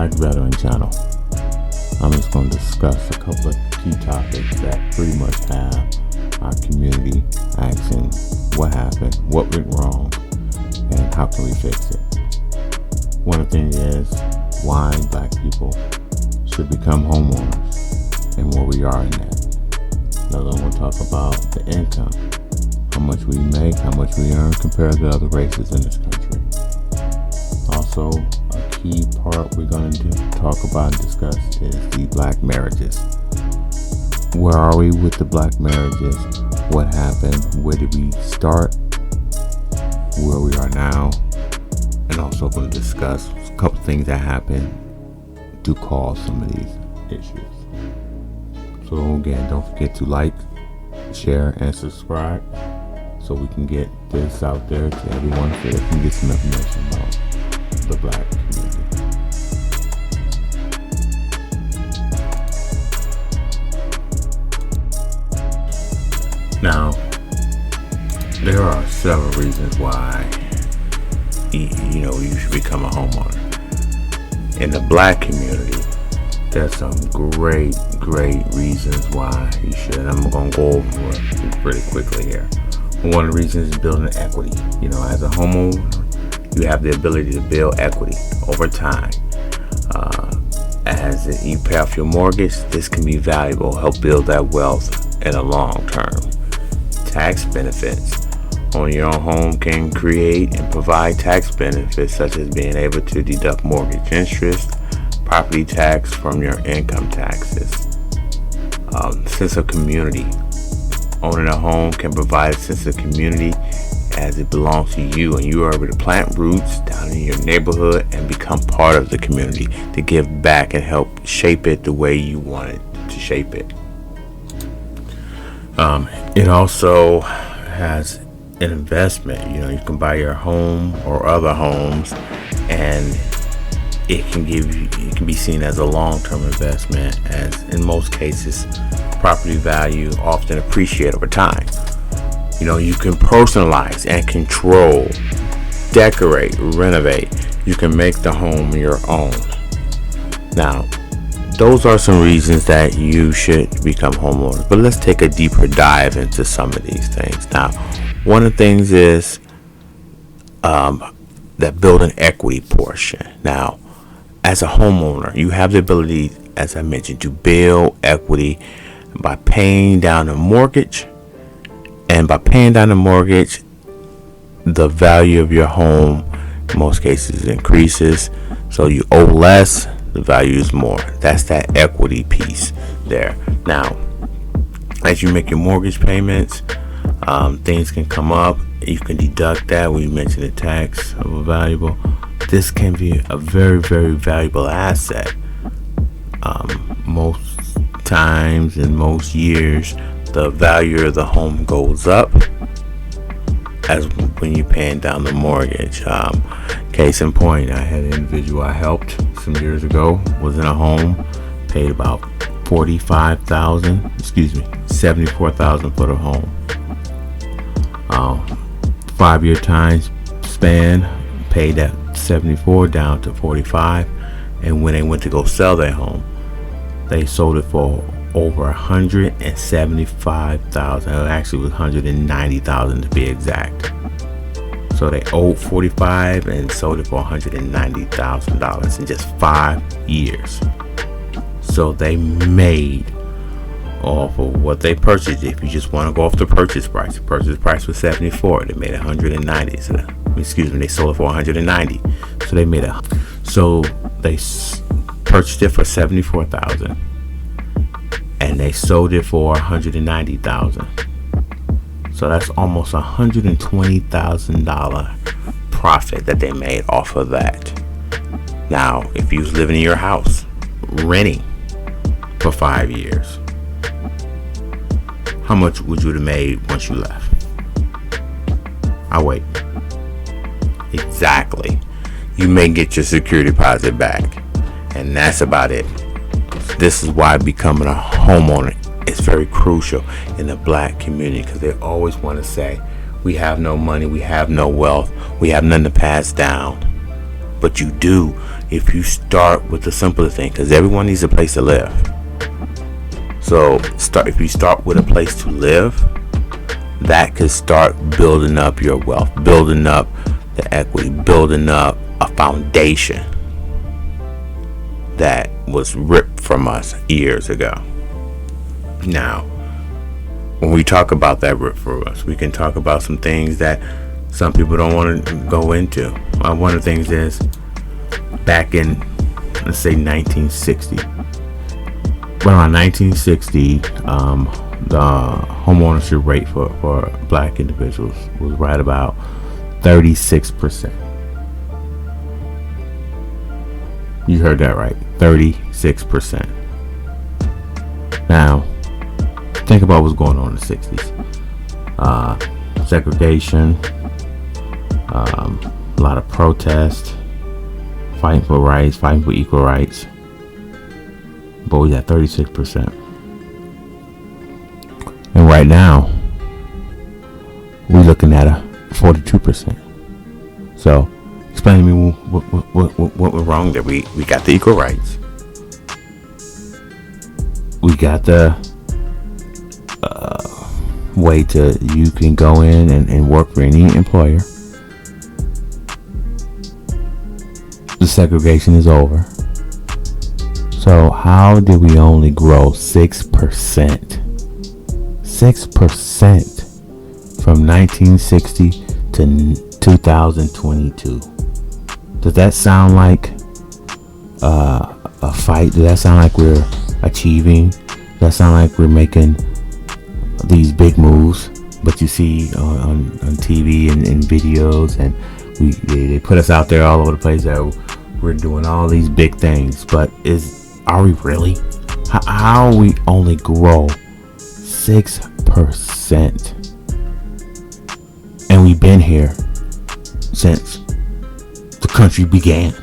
Black Veteran channel. I'm just going to discuss a couple of key topics that pretty much have our community asking what happened, what went wrong, and how can we fix it. One of the things is why Black people should become homeowners and where we are in that. Another one, we'll talk about the income, how much we make, how much we earn compared to other races in this country. Also, a key part we're going to talk about and discuss is the Black marriages. Where are we with the Black marriages? What happened? Where did we start? Where we are now? And also going to discuss a couple things that happened to cause some of these issues. So again, don't forget to like, share, and subscribe so we can get this out there to everyone so they can get some information about the Black community. Now, there are several reasons why you should become a homeowner. In the Black community, there's some great reasons why you should. I'm going to go over it pretty quickly here. One of the reasons is building equity. As a homeowner, you have the ability to build equity over time. As you pay off your mortgage, this can be valuable, help build that wealth in the long term. Tax benefits. Owning your own home can create and provide tax benefits such as being able to deduct mortgage interest, property tax from your income taxes. Sense of community. Owning a home can provide a sense of community as it belongs to you, and you are able to plant roots down in your neighborhood and become part of the community to give back and help shape it the way you want it to shape it. It also has an investment. You can buy your home or other homes, and it can be seen as a long-term investment, as in most cases property value often appreciate over time. You can personalize and control, decorate, renovate. You can make the home your own. Now, those are some reasons that you should become homeowners, but let's take a deeper dive into some of these things. Now, one of the things is that building equity portion. Now, as a homeowner, you have the ability, as I mentioned, to build equity by paying down a mortgage. And by paying down the mortgage, the value of your home in most cases increases. So you owe less, the value is more. That's that equity piece there. Now, as you make your mortgage payments, things can come up. You can deduct that when you mention the tax of a valuable. This can be a very valuable asset. Most times in most years, the value of the home goes up as when you're paying down the mortgage. Case in point, I had an individual I helped some years ago, was in a home, paid about $74,000 for the home. 5-year time span, paid that 74 down to 45, and when they went to go sell their home, they sold it for over $175,000. It actually was $190,000 to be exact. So they owed 45 and sold it for $190,000 in just 5 years. So they made off of what they purchased. If you just want to go off the purchase price was 74. They made 190. So they sold it for 190. So they made they purchased it for 74,000. And they sold it for 190,000. So that's almost $120,000 profit that they made off of that. Now, if you was living in your house, renting for 5 years, how much would you have made once you left? I'll wait. Exactly. You may get your security deposit back, and that's about it. This is why becoming a homeowner is very crucial in the Black community, because they always want to say, we have no money, we have no wealth, we have nothing to pass down. But you do. if you start with the simpler thing, because everyone needs a place to live. So if you start with a place to live, that could start building up your wealth, building up the equity, building up a foundation that was ripped from us years ago. Now, when we talk about that rip for us, we can talk about some things that some people don't want to go into. One of the things is, back in, let's say, 1960. Around 1960, the homeownership rate for black individuals was right about 36%. You heard that right, 36%. Now, think about what's going on in the 60s. Segregation, a lot of protest, fighting for rights, fighting for equal rights. But we got 36%. And right now, we're looking at a 42%. So, explain to me what went wrong there. We got the equal rights. We got the way you can go in and work for any employer. The segregation is over. So how did we only grow 6%? 6% from 1960 to 2022. Does that sound like a fight? Does that sound like we're achieving? Does that sound like we're making these big moves? But you see on TV and videos, and they put us out there all over the place that we're doing all these big things. But are we really? How we only grow 6%? And we've been here since the country began.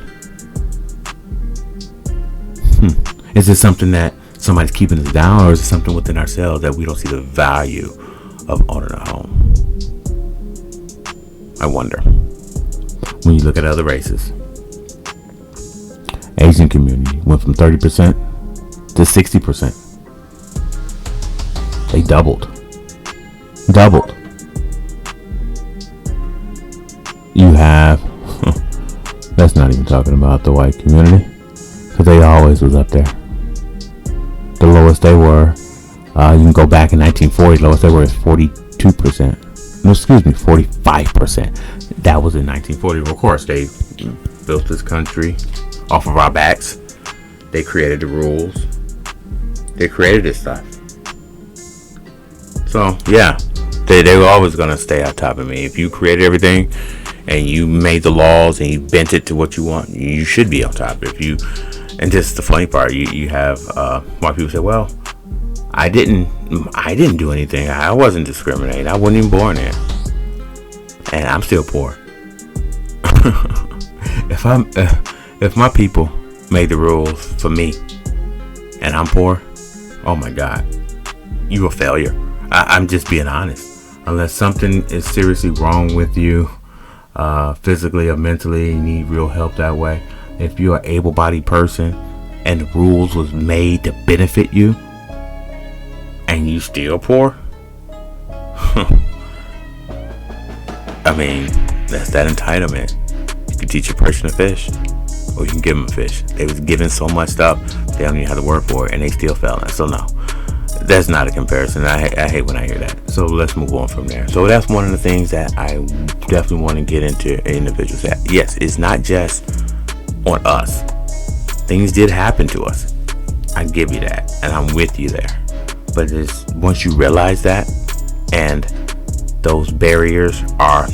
Is it something that somebody's keeping us down, or is it something within ourselves that we don't see the value of owning a home? I wonder. When you look at other races, Asian community went from 30% to 60%. They doubled. You have, that's not even talking about the white community, because they always was up there. The lowest they were, you can go back in 1940, lowest they were is 42%. No, excuse me, 45%. That was in 1940. Of course, they built this country off of our backs. They created the rules. They created this stuff. So, yeah, they were always going to stay on top of me. If you created everything and you made the laws and you bent it to what you want, you should be on top. And this is the funny part. You have white people say, well, I didn't do anything. I wasn't discriminating. I wasn't even born there. And I'm still poor. If my people made the rules for me and I'm poor, oh my God, you're a failure. I'm just being honest. Unless something is seriously wrong with you, physically or mentally, you need real help that way. If you're an able-bodied person and the rules was made to benefit you and you still poor, I mean, that's that entitlement. You can teach a person to fish, or you can give them a fish. They was given so much stuff, they don't even have to work for it, and they still failing. So no, that's not a comparison. I hate when I hear that. So let's move on from there. So that's one of the things that I definitely want to get into individuals. That yes, it's not just on us. Things did happen to us. I give you that, and I'm with you there. But it's once you realize that, and those barriers are,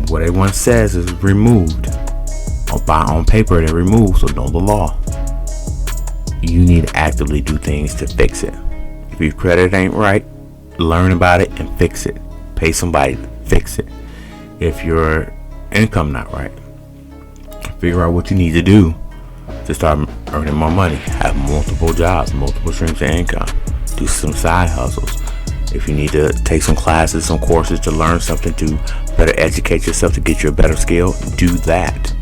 what everyone says, is removed. On paper, they're removed, so know the law. You need to actively do things to fix it. If your credit ain't right, learn about it and fix it. Pay somebody to fix it. If your income not right, figure out what you need to do to start earning more money. Have multiple jobs, multiple streams of income. Do some side hustles. If you need to take some classes, some courses to learn something to better educate yourself to get you a better skill, do that.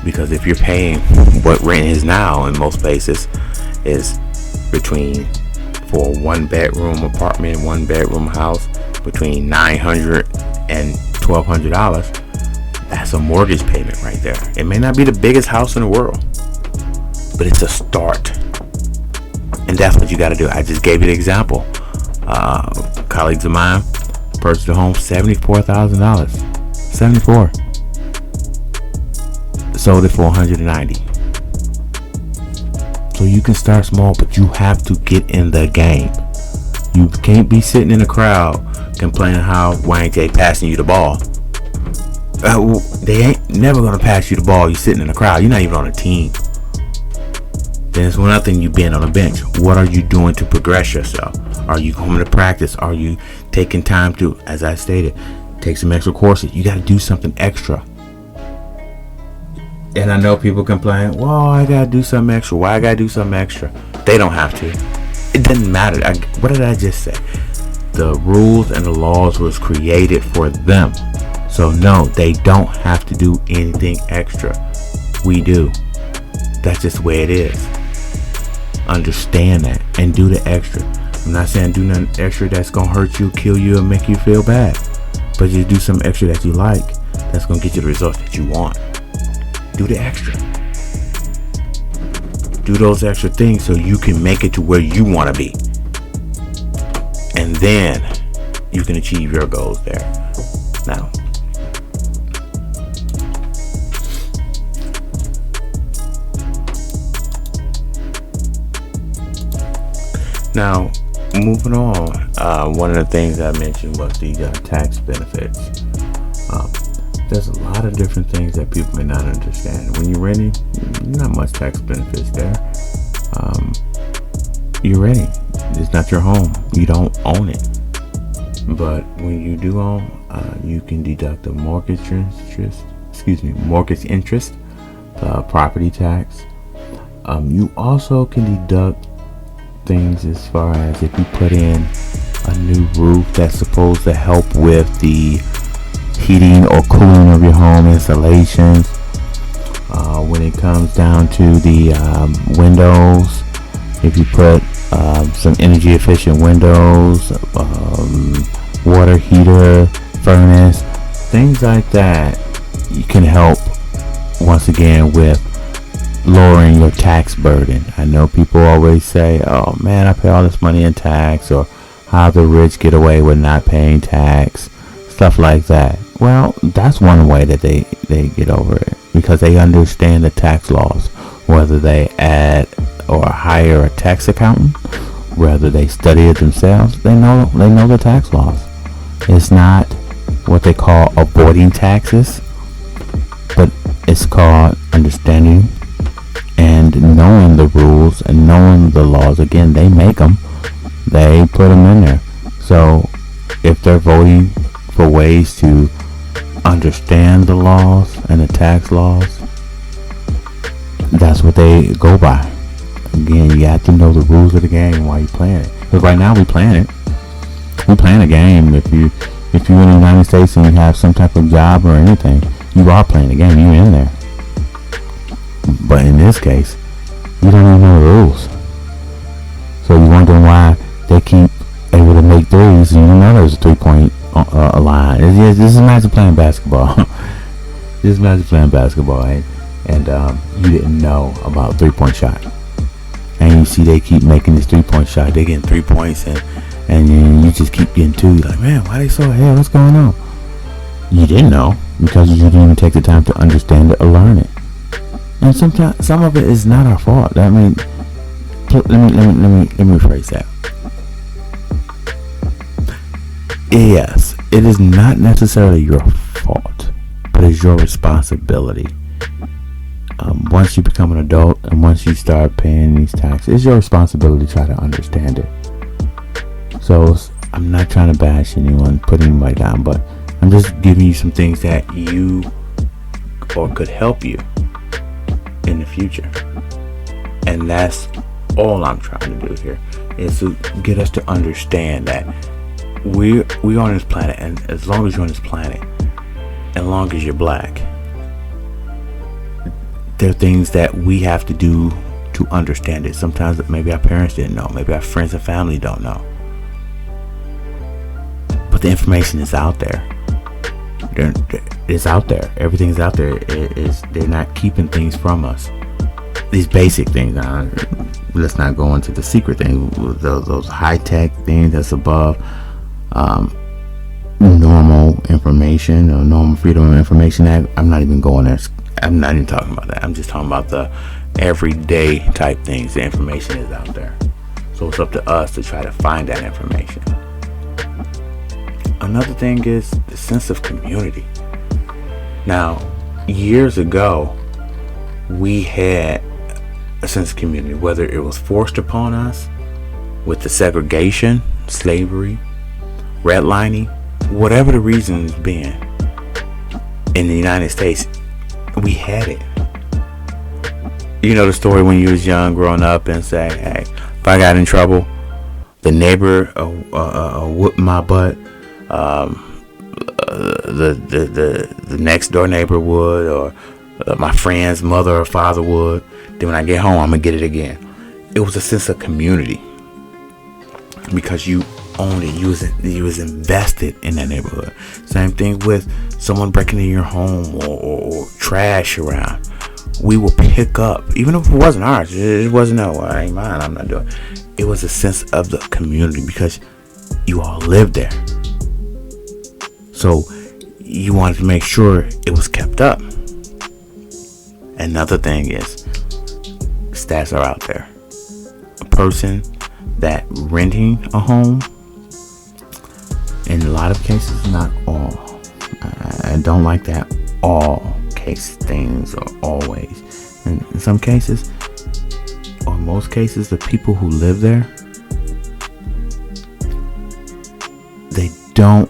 Because if you're paying what rent is now in most places is between, for a 1-bedroom apartment, 1-bedroom house, between $900 and $1,200, that's a mortgage payment right there. It may not be the biggest house in the world, but it's a start. And that's what you got to do. I just gave you the example. Colleagues of mine purchased a home, $74,000. $74,000. Sold it for $190,000. So you can start small, but you have to get in the game. You can't be sitting in the crowd complaining why ain't they passing you the ball. They ain't never gonna pass you the ball. You sitting in the crowd. You're not even on a team. Then it's one other thing, you being on a bench. What are you doing to progress yourself? Are you coming to practice? Are you taking time to, as I stated, take some extra courses? You got to do something extra. And I know people complain, well, I got to do something extra. Why I got to do something extra? They don't have to. It doesn't matter. What did I just say? The rules and the laws was created for them. So no, they don't have to do anything extra. We do. That's just the way it is. Understand that and do the extra. I'm not saying do nothing extra that's gonna hurt you, kill you, and make you feel bad. But just do some extra that you like, that's gonna get you the results that you want. Do the extra. Do those extra things so you can make it to where you want to be. And then you can achieve your goals there. Now, moving on, one of the things I mentioned was the tax benefits. There's a lot of different things that people may not understand. When you're renting, not much tax benefits there. You're renting. It's not your home. You don't own it. But when you do own, you can deduct the mortgage interest, the property tax. You also can deduct things as far as if you put in a new roof that's supposed to help with the heating or cooling of your home installations. When it comes down to the windows, if you put some energy efficient windows, water heater, furnace, things like that, you can help once again with lowering your tax burden. I know people always say, oh man, I pay all this money in tax, or how the rich get away with not paying tax, stuff like that. Well, that's one way that they get over it, because they understand the tax laws. Whether they add or hire a tax accountant, whether they study it themselves, they know the tax laws. It's not what they call avoiding taxes, but it's called understanding and knowing the rules and knowing the laws. Again, they make them, they put them in there. So if they're voting for ways to understand the laws and the tax laws, that's what they go by. Again, you have to know the rules of the game while you're playing it. Because right now we're playing a game. If you're in the United States and you have some type of job or anything, you are playing a game. You're in there. But in this case, you don't even know the rules. So you're wondering why they keep able to make threes, and you know there's a 3-point line. Just imagine playing basketball. Just imagine playing basketball, right? And you didn't know about 3-point shot. And you see they keep making this 3-point shot. They're getting 3 points, and you just keep getting 2. You're like, man, why they so ahead? What's going on? You didn't know because you didn't even take the time to understand it or learn it. And sometimes some of it is not our fault. I mean, let me rephrase that. Yes, it is not necessarily your fault, but it's your responsibility. Once you become an adult and once you start paying these taxes, it's your responsibility to try to understand it. So I'm not trying to bash anyone, put anybody down, but I'm just giving you some things that you or could help you in the future. And that's all I'm trying to do here, is to get us to understand that we're on this planet, and as long as you're on this planet, as long as you're black, there are things that we have to do to understand it. Sometimes maybe our parents didn't know, maybe our friends and family don't know, but the information is out there. It's out there. Everything's out there. They're not keeping things from us. These basic things. Let's not go into the secret things. Those high-tech things that's above normal information or normal Freedom of Information Act. I'm not even going there. I'm not even talking about that. I'm just talking about the everyday type things. The information is out there. So it's up to us to try to find that information. Another thing is the sense of community. Now, years ago, we had a sense of community, whether it was forced upon us with the segregation, slavery, redlining, whatever the reasons being. In the United States, we had it. You know the story when you was young, growing up, and say, hey, if I got in trouble, the neighbor whooped my butt. The next door neighbor would, or my friend's mother or father would. Then when I get home, I'm gonna get it again. It was a sense of community because you owned it. You was invested in that neighborhood. Same thing with someone breaking in your home or trash around. We will pick up, even if it wasn't ours. It wasn't, no, I ain't mine, I'm not doing it. It was a sense of the community because you all lived there. So you wanted to make sure it was kept up. Another thing is, stats are out there. A person that renting a home, in a lot of cases, not all. I don't like that all case things or always. And in some cases, or most cases, the people who live there, they don't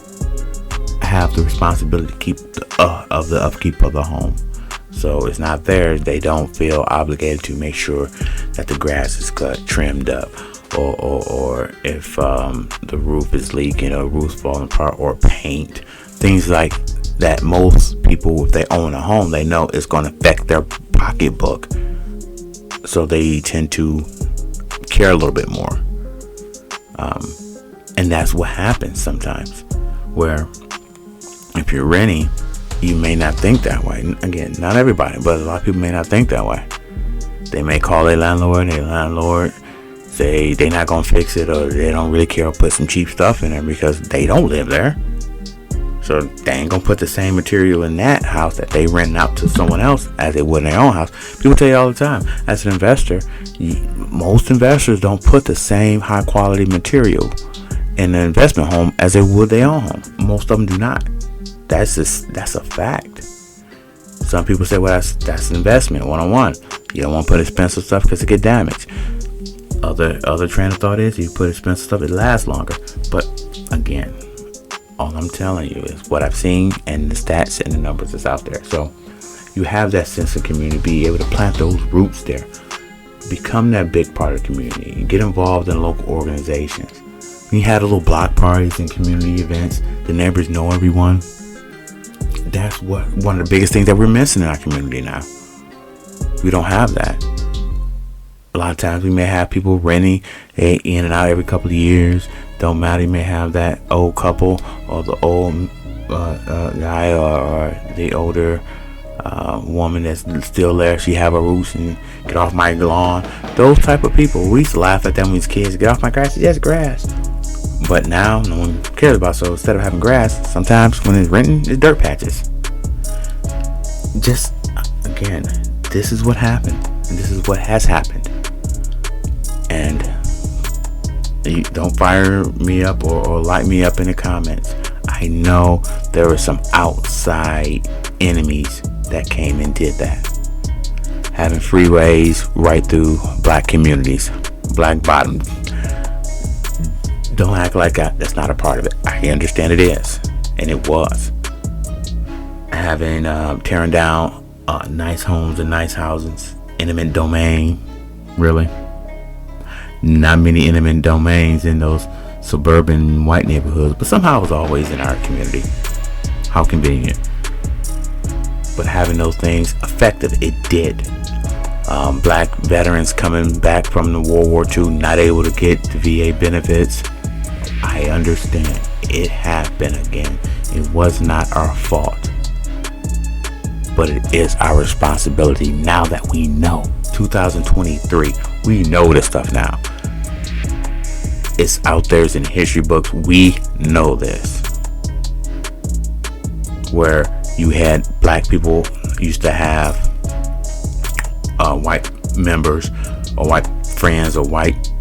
have the responsibility to keep of the upkeep of the home. So it's not theirs. They don't feel obligated to make sure that the grass is cut, trimmed up, or if the roof is leaking or roof's falling apart, or paint, things like that. Most people, if they own a home, they know it's going to affect their pocketbook, so they tend to care a little bit more. And that's what happens sometimes, where if you're renting, you may not think that way. Again, not everybody, but a lot of people may not think that way. They may call their landlord say they're not gonna fix it, or they don't really care, or put some cheap stuff in there because they don't live there. So they ain't gonna put the same material in that house that they rent out to someone else as they would in their own house. People tell you all the time, as an investor, most investors don't put the same high quality material in an investment home as they would their own home. Most of them do not. That's a fact. Some people say, well, that's an investment, one-on-one. You don't want to put expensive stuff because it get damaged. Other train of thought is, you put expensive stuff, it lasts longer. But again, all I'm telling you is what I've seen and the stats and the numbers that's out there. So you have that sense of community, be able to plant those roots there, become that big part of the community, get involved in local organizations. We had little block parties and community events. The neighbors know everyone. That's one of the biggest things that we're missing in our community now. We don't have that. A lot of times we may have people renting in and out every couple of years. Don't matter. You may have that old couple, or the old guy, or the older woman that's still there. She have her roots and get off my lawn. Those type of people. We used to laugh at them when we was kids. Get off my grass. Yes, grass. But now no one cares about. So instead of having grass, sometimes when it's renting, it's dirt patches. Just again, this is what happened, and this is what has happened. And you don't fire me up or light me up in the comments. I know there were some outside enemies that came and did that, having freeways right through black communities, black bottom. Don't act like that's not a part of it. I understand it is, and it was. Having tearing down nice homes and nice houses, eminent domain. Really, not many eminent domains in those suburban white neighborhoods, but somehow it was always in our community. How convenient. But having those things effective, it did. Black veterans coming back from the World War II, not able to get the VA benefits. I understand. It happened again. It was not our fault. But it is our responsibility now that we know. 2023, we know this stuff now. It's out there, it's in history books. We know this. Where you had black people used to have white members or white friends or white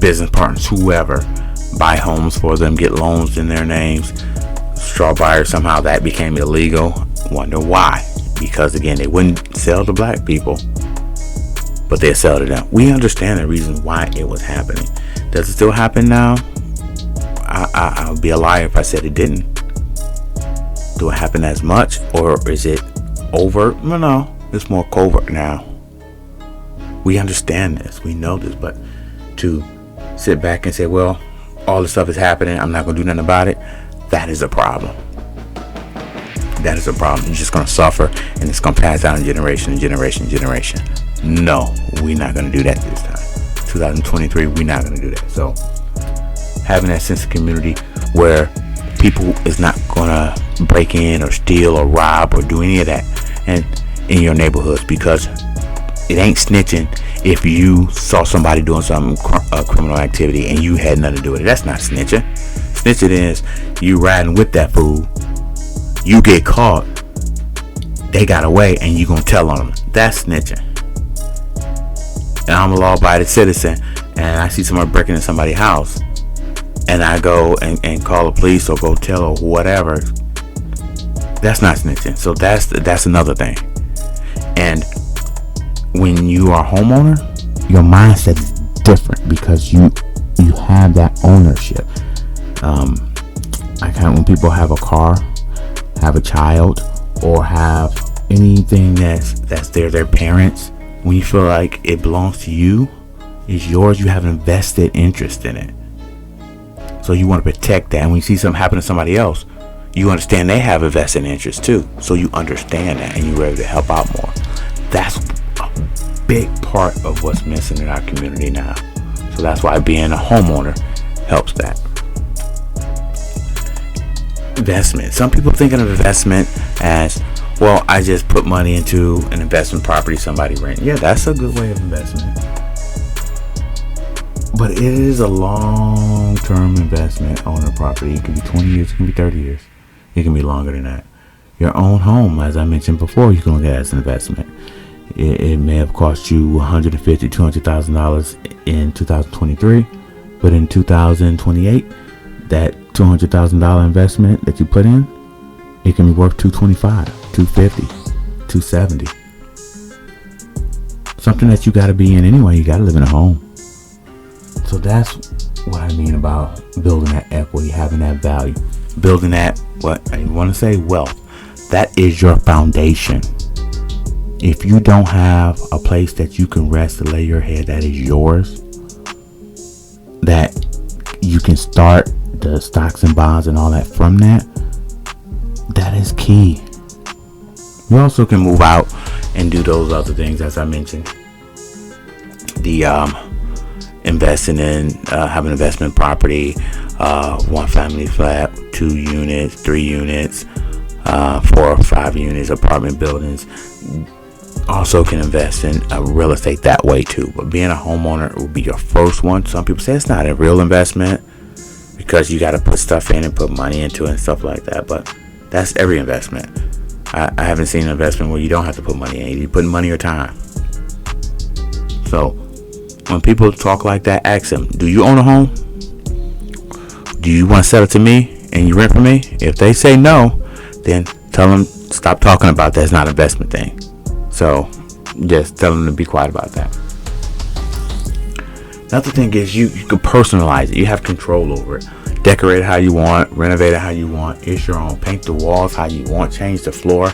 business partners, whoever, buy homes for them, get loans in their names. Straw buyers, somehow that became illegal. Wonder why? Because again, they wouldn't sell to black people, but they sell to them. We understand the reason why it was happening. Does it still happen now? I would be a liar if I said it didn't. Do it happen as much, or is it overt? No, it's more covert now. We understand this, we know this, but to sit back and say, well, all this stuff is happening, I'm not going to do nothing about it, that is a problem. That is a problem. You're just going to suffer, and it's going to pass down generation to generation to generation. No, we're not going to do that this time. 2023, we're not going to do that. So having that sense of community where people is not going to break in or steal or rob or do any of that and in your neighborhoods, because it ain't snitching if you saw somebody doing some criminal activity and you had nothing to do with it. That's not snitching. Snitching is you riding with that fool, you get caught, they got away, and you gonna tell on them. That's snitching. And I'm a law-abiding citizen, and I see somebody breaking into somebody's house, and I go and call the police or go tell or whatever. That's not snitching. So that's another thing. And when you are a homeowner, your mindset is different because you have that ownership. When people have a car, have a child, or have anything that's their parents, when you feel like it belongs to you, it's yours, you have an invested interest in it. So you want to protect that. And when you see something happen to somebody else, you understand they have a vested interest too. So you understand that and you're ready to help out more. That's a big part of what's missing in our community now. So that's why being a homeowner helps that. Investment. Some people think of investment as, well, I just put money into an investment property somebody rent. Yeah, that's a good way of investment. But it is a long-term investment on a property. It can be 20 years, it can be 30 years. It can be longer than that. Your own home, as I mentioned before, you can look at it as an investment. It may have cost you $150,000, $200,000 in 2023, but in 2028, that $200,000 investment that you put in, it can be worth $225,000, $250,000, $270,000. Something that you got to be in anyway. You got to live in a home. So that's what I mean about building that equity, having that value, building that, what I want to say, wealth. That is your foundation. If you don't have a place that you can rest to lay your head that is yours, that you can start the stocks and bonds and all that from that is key. You also can move out and do those other things, as I mentioned. The investing in have an investment property, 1 family flat, 2 units, 3 units, 4 or 5 units, apartment buildings. Also can invest in real estate that way too. But being a homeowner will be your first one. Some people say it's not a real investment because you got to put stuff in and put money into it and stuff like that. But that's every investment. I haven't seen an investment where you don't have to put money in. You put money or time. So when people talk like that, ask them, do you own a home? Do you want to sell it to me and you rent from me? If they say no, then tell them stop talking about that. It's not an investment thing. So just tell them to be quiet about that. Another thing is you can personalize it. You have control over it. Decorate it how you want, renovate it how you want. It's your own. Paint the walls how you want, change the floor.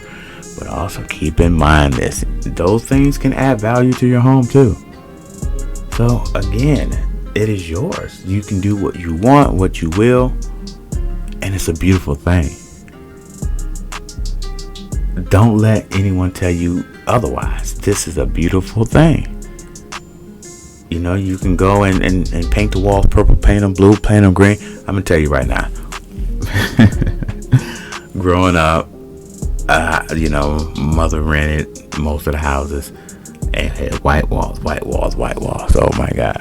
But also keep in mind this. Those things can add value to your home too. So again, it is yours. You can do what you want, what you will. And it's a beautiful thing. Don't let anyone tell you otherwise. This is a beautiful thing. You know, you can go and paint the walls purple, paint them blue, paint them green. I'm going to tell you right now. Growing up, mother rented most of the houses and had white walls. Oh my God.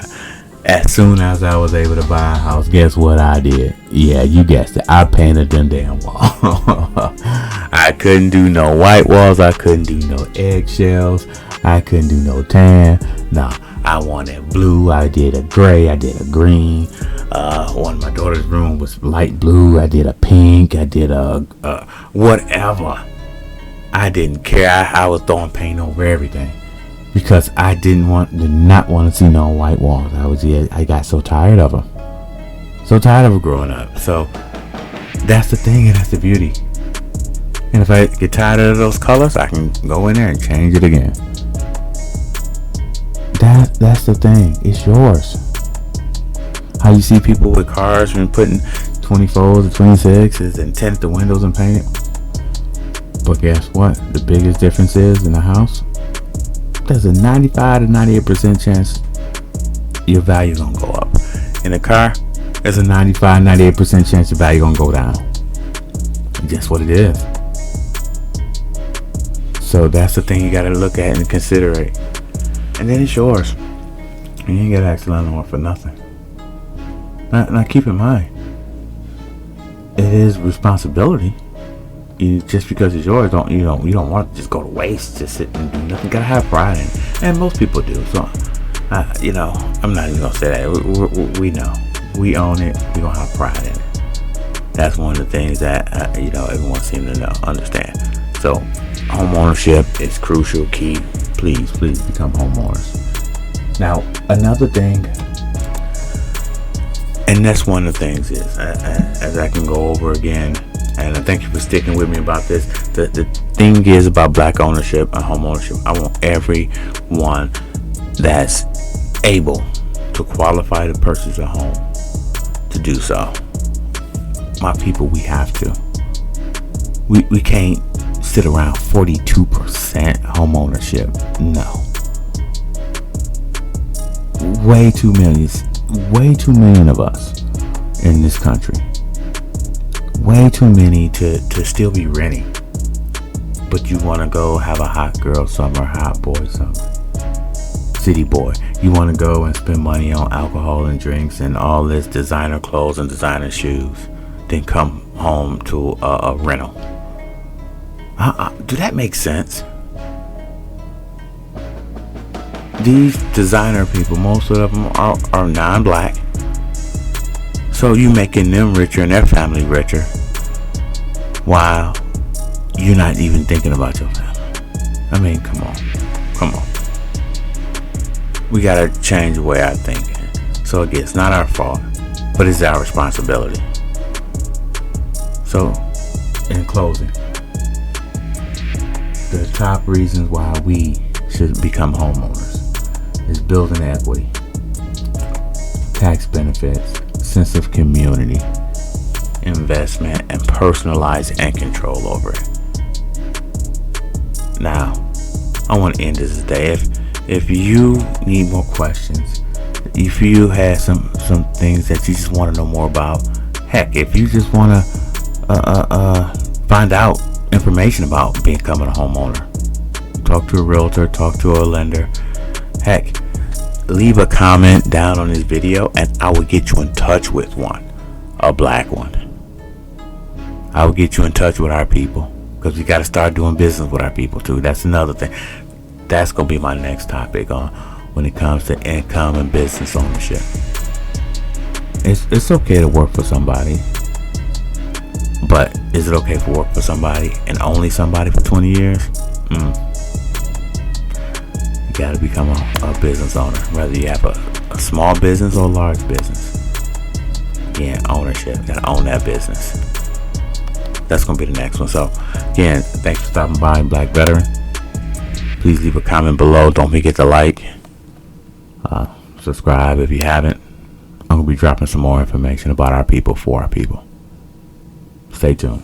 As soon as I was able to buy a house, guess what I did? Yeah, you guessed it. I painted them damn walls. I couldn't do no white walls. I couldn't do no eggshells. I couldn't do no tan. No, I wanted blue. I did a gray. I did a green. One of my daughter's room was light blue. I did a pink. I did a whatever. I didn't care. I was throwing paint over everything because I did not want to see no white walls. I got so tired of them. So tired of it growing up. So that's the thing, and that's the beauty. And if I get tired of those colors, I can go in there and change it again. That's the thing. It's yours. How you see people with cars and putting 24s or 26s and tint the windows and paint it. But guess what? The biggest difference is in the house, there's a 95 to 98% chance your value is going to go up. In a car, there's a 95, 98% chance your value is going to go down. And guess what it is? So that's the thing you got to look at and consider it. And then it's yours. You ain't got to ask the landlord for nothing. Now keep in mind, it is responsibility. Just because it's yours, you don't want to just go to waste, just sit and do nothing. You gotta have pride in it, and most people do. So, I'm not even gonna say that. We know, we own it. We gonna have pride in it. That's one of the things that everyone seems to understand. So, home ownership is crucial, key. Please become homeowners. Now, another thing. And that's one of the things is, as I can go over again, and I thank you for sticking with me about this. The thing is about black ownership and home ownership. I want everyone that's able to qualify to purchase a home to do so. My people, we have to. We can't sit around 42% home ownership. No. Way too many of us in this country. Way too many to still be renting. But you want to go have a hot girl summer, hot boy summer. City boy. You want to go and spend money on alcohol and drinks and all this designer clothes and designer shoes. Then come home to a rental. Do that make sense? These designer people, most of them are non-black. So you making them richer and their family richer while you're not even thinking about your family. I mean, come on. We gotta change the way I think. So again, it's not our fault, but it's our responsibility. So, in closing, the top reasons why we should become homeowners is building equity, tax benefits, sense of community, investment, and personalized and control over it. Now, I want to end this today. If you need more questions, if you have some things that you just want to know more about, heck, if you just want to find out information about becoming a homeowner, talk to a realtor, talk to a lender, heck, leave a comment down on this video and I will get you in touch with one, a black one. I will get you in touch with our people because we got to start doing business with our people too. That's another thing. That's going to be my next topic on when it comes to income and business ownership. It's okay to work for somebody, but is it okay to work for somebody and only somebody for 20 years? You got to become a business owner, whether you have a small business or a large business. Again, ownership. You got to own that business. That's going to be the next one. So, again, thanks for stopping by, Black Veteran. Please leave a comment below. Don't forget to like. Subscribe if you haven't. I'm going to be dropping some more information about our people for our people. Stay tuned.